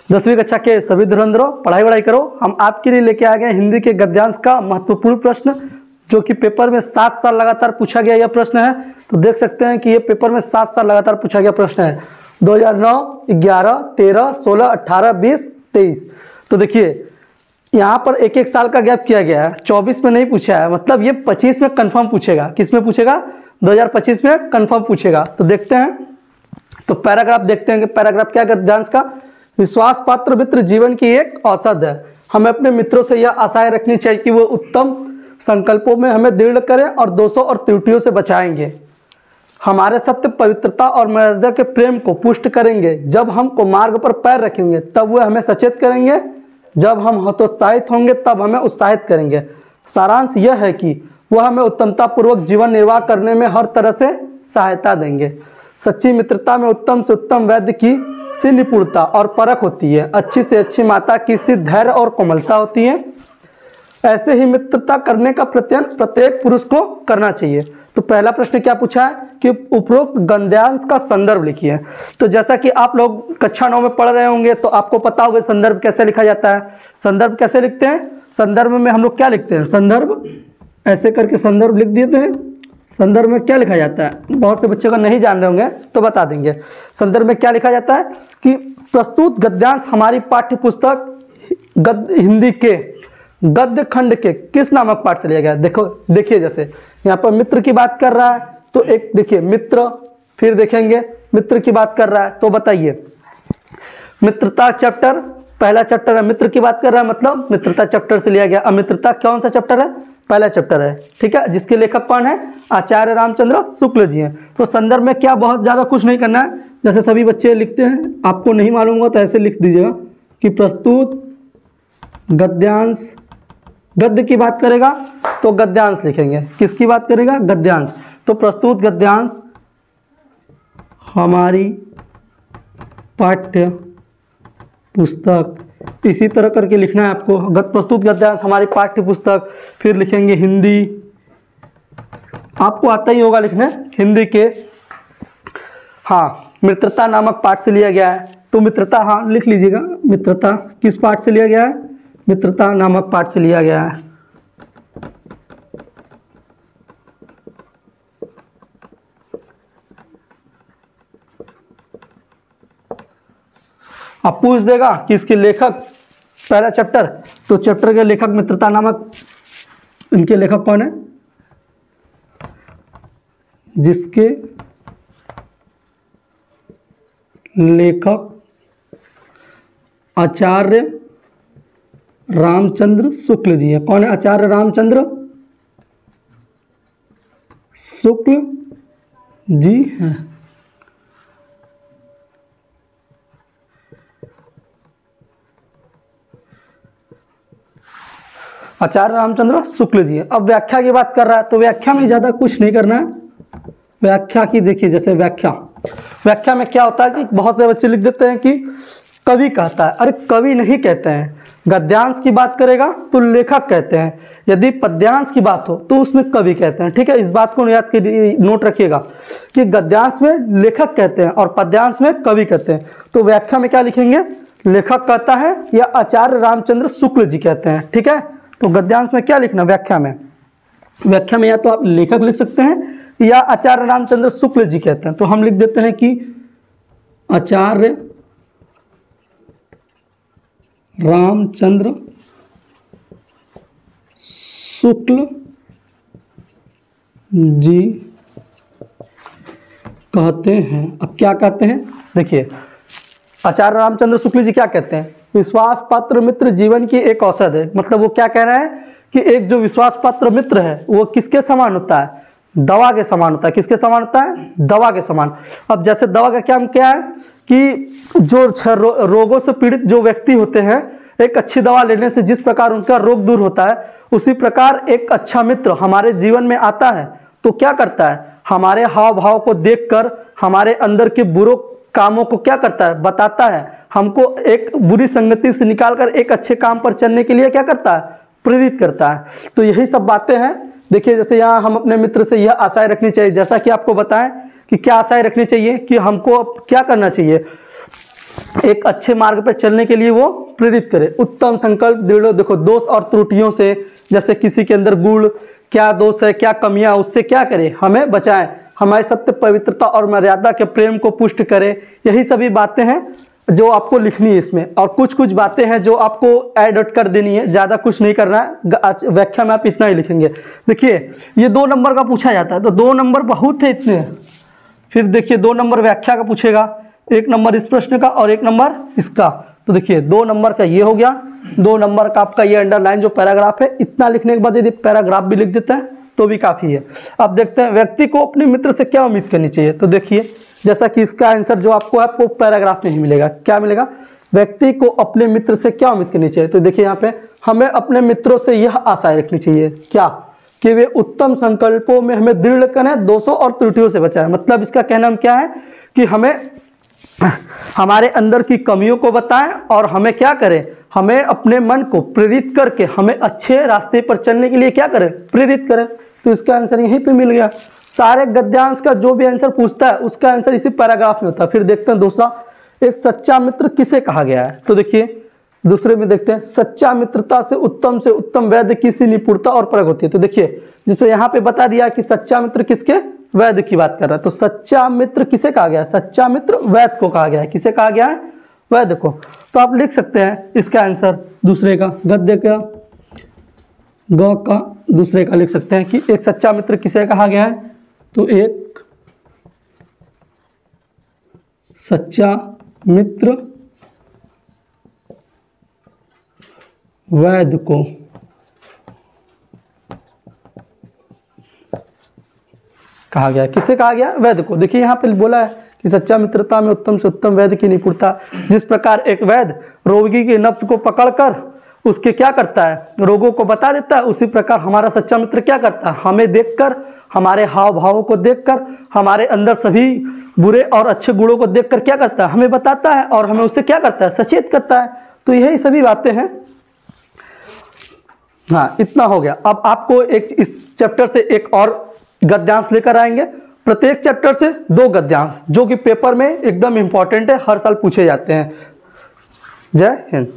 10वीं कक्षा के सभी धुरंधरों, पढ़ाई करो। हम आपके लिए लेके आ गए हिंदी के गद्यांश का महत्वपूर्ण प्रश्न, जो कि पेपर में 7 साल लगातार पूछा गया यह प्रश्न है। तो देख सकते हैं कि ये पेपर में 7 साल लगातार पूछा गया प्रश्न है, 2009, 11, 13, 16, 18, 20, 23। तो देखिए यहाँ पर एक एक साल का गैप किया गया है, 24 में नहीं पूछा है, मतलब ये 25 में कंफर्म पूछेगा। किस में पूछेगा? 2025 में कंफर्म पूछेगा। तो देखते हैं, तो पैराग्राफ देखते हैं कि पैराग्राफ क्या गद्यांश का। विश्वास पात्र मित्र जीवन की एक औसत है। हमें अपने मित्रों से यह आशाएं रखनी चाहिए कि वो उत्तम संकल्पों में हमें दृढ़ करें और दोषों और त्रुटियों से बचाएंगे। हमारे सत्य, पवित्रता और मर्यादा के प्रेम को पुष्ट करेंगे। जब हमको मार्ग पर पैर रखेंगे तब वे हमें सचेत करेंगे, जब हम हतोत्साहित होंगे तब हमें उत्साहित करेंगे। सारांश यह है कि वह हमें उत्तमतापूर्वक जीवन निर्वाह करने में हर तरह से सहायता देंगे। सच्ची मित्रता में उत्तम से उत्तम वैद्य की सी निपुणता और परख होती है, अच्छी से अच्छी माता की सी धैर्य और कोमलता होती है। ऐसे ही मित्रता करने का प्रत्ययन प्रत्येक पुरुष को करना चाहिए। तो पहला प्रश्न क्या पूछा है कि उपरोक्त गद्यांश का संदर्भ लिखिए। तो जैसा कि आप लोग कक्षा 9 में पढ़ रहे होंगे तो आपको पता होगा संदर्भ कैसे लिखा जाता है। संदर्भ कैसे लिखते हैं? संदर्भ में हम लोग क्या लिखते हैं? संदर्भ ऐसे करके संदर्भ लिख देते हैं। संदर्भ में क्या लिखा जाता है? बहुत से बच्चे को नहीं जान रहे होंगे तो बता देंगे। संदर्भ में क्या लिखा जाता है कि प्रस्तुत गद्यांश हमारी पाठ्य पुस्तक हिंदी के गद्य खंड के किस नामक पाठ से लिया गया। देखो देखिए, जैसे यहाँ पर मित्र की बात कर रहा है तो एक देखिए मित्र, फिर देखेंगे मित्र की बात कर रहा है तो बताइए मित्रता चैप्टर, पहला चैप्टर है। मित्र की बात कर रहा है मतलब मित्रता चैप्टर से लिया गया। अमित्रता कौन सा चैप्टर है? पहला चैप्टर है, ठीक है, जिसके लेखक कौन है? आचार्य रामचंद्र शुक्ल जी हैं। तो संदर्भ में क्या बहुत ज़्यादा कुछ नहीं करना है, जैसे सभी बच्चे लिखते हैं, आपको नहीं मालूम होगा तो ऐसे लिख दीजिएगा कि प्रस्तुत गद्यांश, गद्य की बात करेगा तो गद्यांश लिखेंगे। किसकी बात करेगा? गद्यांश। तो प्रस्तुत गद्यांश हमारी पाठ्य पुस्तक, इसी तरह करके लिखना है आपको। प्रस्तुत गद्यांश हमारी पाठ्य पुस्तक, फिर लिखेंगे हिंदी, आपको आता ही होगा लिखने, हिंदी के हाँ मित्रता नामक पाठ से लिया गया है। तो मित्रता हाँ लिख लीजिएगा, मित्रता किस पाठ से लिया गया है? मित्रता नामक पाठ से लिया गया है। अब पूछ देगा कि इसके लेखक, पहला चैप्टर, तो चैप्टर के लेखक मित्रता नामक, इनके लेखक कौन है? जिसके लेखक आचार्य रामचंद्र शुक्ल जी है। कौन है? आचार्य रामचंद्र शुक्ल जी हैं। आचार्य रामचंद्र शुक्ल जी है। अब व्याख्या की बात कर रहा है तो व्याख्या में ज़्यादा कुछ नहीं करना है। व्याख्या की देखिए, जैसे व्याख्या में क्या होता है कि बहुत से बच्चे लिख देते हैं कि कवि कहता है। अरे कवि नहीं कहते हैं, गद्यांश की बात करेगा तो लेखक कहते हैं, यदि पद्यांश की बात हो तो उसमें कवि कहते हैं, ठीक है। इस बात को याद कर नोट रखिएगा कि गद्यांश में लेखक कहते हैं और पद्यांश में कवि कहते हैं। तो व्याख्या में क्या लिखेंगे? लेखक कहता है या आचार्य रामचंद्र शुक्ल जी कहते हैं, ठीक है। तो गद्यांश में क्या लिखना? व्याख्या में या तो आप लेखक लिख सकते हैं या आचार्य रामचंद्र शुक्ल जी कहते हैं। तो हम लिख देते हैं कि आचार्य रामचंद्र शुक्ल जी कहते हैं। अब क्या कहते हैं? देखिए आचार्य रामचंद्र शुक्ल जी क्या कहते हैं? विश्वास पात्र मित्र जीवन की एक औसत है। मतलब वो क्या कह रहे हैं कि एक जो विश्वास पात्र मित्र है वो किसके समान होता है? दवा के समान होता है। किसके समान होता है? दवा के समान। अब जैसे दवा का काम क्या है कि जो रोगों से पीड़ित जो व्यक्ति होते हैं, एक अच्छी दवा लेने से जिस प्रकार उनका रोग दूर होता है, उसी प्रकार एक अच्छा मित्र हमारे जीवन में आता है तो क्या करता है? हमारे हाव भाव को देखकर हमारे अंदर के बुरे कामों को क्या करता है? बताता है। हमको एक बुरी संगति से निकालकर एक अच्छे काम पर चलने के लिए क्या करता है? प्रेरित करता है। तो यही सब बातें हैं। देखिए जैसे यहाँ हम अपने मित्र से यह आशाएं रखनी चाहिए, जैसा कि आपको बताएं कि क्या आशाएं रखनी चाहिए कि हमको क्या करना चाहिए, एक अच्छे मार्ग पर चलने के लिए वो प्रेरित करे। उत्तम संकल्प दृढ़, देखो दोष और त्रुटियों से, जैसे किसी के अंदर गुण, क्या दोष है, क्या कमियां, उससे क्या करे, हमें बचाएं। हमारे सत्य, पवित्रता और मर्यादा के प्रेम को पुष्ट करे। यही सभी बातें हैं जो आपको लिखनी है इसमें। और कुछ कुछ बातें हैं जो आपको ऐड कर देनी है, ज़्यादा कुछ नहीं करना है। व्याख्या में आप इतना ही लिखेंगे। देखिए ये 2 नंबर का पूछा जाता है, तो 2 नंबर बहुत है इतने। फिर देखिए 2 नंबर व्याख्या का पूछेगा, 1 नंबर इस प्रश्न का और 1 नंबर इसका। तो देखिए 2 नंबर का ये हो गया, 2 नंबर का आपका ये अंडरलाइन जो पैराग्राफ है, इतना लिखने के बाद यदि पैराग्राफ भी लिख देते हैं तो भी काफ़ी है। अब देखते हैं व्यक्ति को अपने मित्र से क्या उम्मीद करनी चाहिए। तो देखिए जैसा कि इसका आंसर जो आपको पैराग्राफ में ही मिलेगा, क्या मिलेगा, व्यक्ति को अपने मित्र से क्या उम्मीद करनी चाहिए। तो देखिए यहाँ पे हमें अपने मित्रों से यह आशाएं रखनी चाहिए, क्या, कि वे उत्तम संकल्पों में हमें दृढ़ करें, दोषों और त्रुटियों से बचाएं। मतलब इसका कहना क्या है कि हमें हमारे अंदर की कमियों को बताएं और हमें क्या करें, हमें अपने मन को प्रेरित करके हमें अच्छे रास्ते पर चलने के लिए क्या करें, प्रेरित करें। तो इसका आंसर यहीं पे मिल गया। सारे गद्यांश का जो भी आंसर पूछता है उसका आंसर इसी पैराग्राफ में होता है। फिर देखते हैं दूसरा, एक सच्चा मित्र किसे कहा गया है। तो देखिए दूसरे में देखते हैं, सच्चा मित्रता से उत्तम वैद्य की सी निपुणता और परख होती है। तो देखिए जैसे यहाँ पे बता दिया कि सच्चा मित्र किसके, वैद्य की बात कर रहा है। तो सच्चा मित्र किसे कहा गया है, सच्चा मित्र वैद्य को कहा गया है। किसे कहा गया है, वैद्य को। तो आप लिख सकते हैं इसका आंसर दूसरे का, गद्य का, ग का दूसरे का लिख सकते हैं कि एक सच्चा मित्र किसे कहा गया है। तो एक सच्चा मित्र वैद्य को कहा गया। किसे कहा गया, वैद्य को। देखिए यहाँ पे बोला है कि सच्चा मित्रता में उत्तम से उत्तम वैद्य की निपुणता। जिस प्रकार एक वैद्य रोगी के नब्ज को पकड़कर उसके क्या करता है, रोगों को बता देता है, उसी प्रकार हमारा सच्चा मित्र क्या करता है, हमें देखकर, हमारे हाव भावों को देखकर, हमारे अंदर सभी बुरे और अच्छे गुणों को देखकर क्या करता है, हमें बताता है और हमें उससे क्या करता है, सचेत करता है। तो यही सभी बातें हैं। हाँ इतना हो गया। अब आपको एक इस चैप्टर से एक और गद्यांश लेकर आएंगे। प्रत्येक चैप्टर से 2 गद्यांश जो कि पेपर में एकदम इंपॉर्टेंट है, हर साल पूछे जाते हैं। जय हिंद।